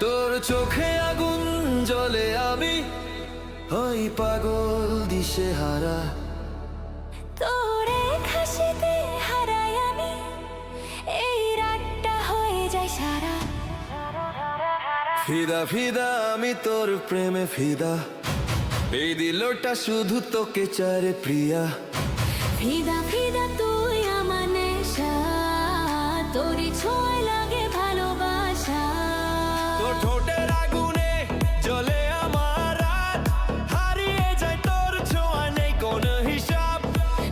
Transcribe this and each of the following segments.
তোর চোখে আগুন জ্বলে, আমি হই পাগল দিশেহারা। তোর এক হাসিতে হারাই আমি, এই রাতটা হয়ে যায় সারা। ফিদা ফিদা আমি তোর প্রেমে ফিদা, এই দিলটা শুধু তোকে চারে প্রিয়া। ফিদা ফিদা তুই আমার নেশা, তোরই ছোঁয়ায় লাগে ভালোবাসা। তোর ঠোঁটের আগুনে জ্বলে আমার রাত, হারিয়ে যায় তোর ছোঁয়া নেই কোনো হিসাব।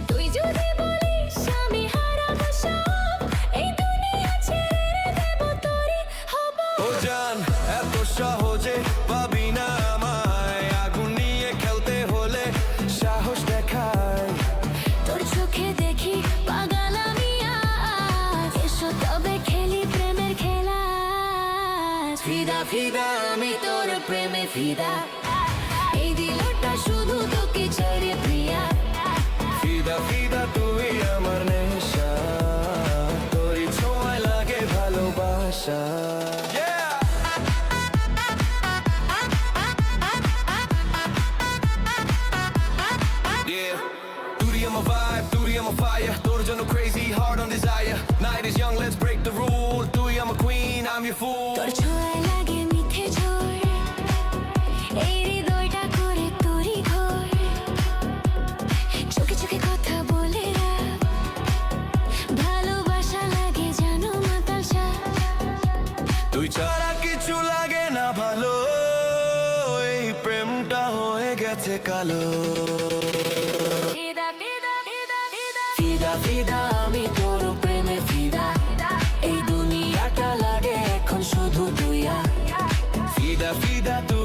তুই যদি বলিস আমি হারাবো সব, এই দুনিয়া ছেড়ে দেব তোরই হব। ও জান এত সহজে পাবি না আমায়, আগুন নিয়ে খেলতে হলে সাহস দেখায়। তোর চোখে দেখি পাগল আমি আজ, এসো তবে খেলি প্রেমের খেলা। ফিদা ফিদা আমি তোর প্রেমে ফিদা, এই দিলটা শুধু তোকে ছেড়ে প্রিয়া। ফিদা ফিদা তুই আমার নেশা, তোরই ছোঁয়ায় লাগে ভালোবাসা। I'm a vibe, duty, I'm a fire. তোর জন্য crazy, hard on desire. Night is young, let's break the rule. তুই I'm a queen, I'm your fool. তোর ছোঁয়ায় লাগে মিঠে ঝড়, এই হৃদয়টা করে তোরই ঘর। চোখে চোখে কথা বলে রাখ, ভালোবাসা লাগে জানো মাতাল সাপ। তুই ছাড়া কিছু লাগে না ভালো, এই প্রেমটা হয়ে গেছে কালো। ফিদা ফিদা ফিদা ফিদা ফিদা ফিদা আমি তোর প্রেমে ফিদা, এই দুনিয়াটা লাগে এখন শুধু তুই। ফিদা ফিদা তুই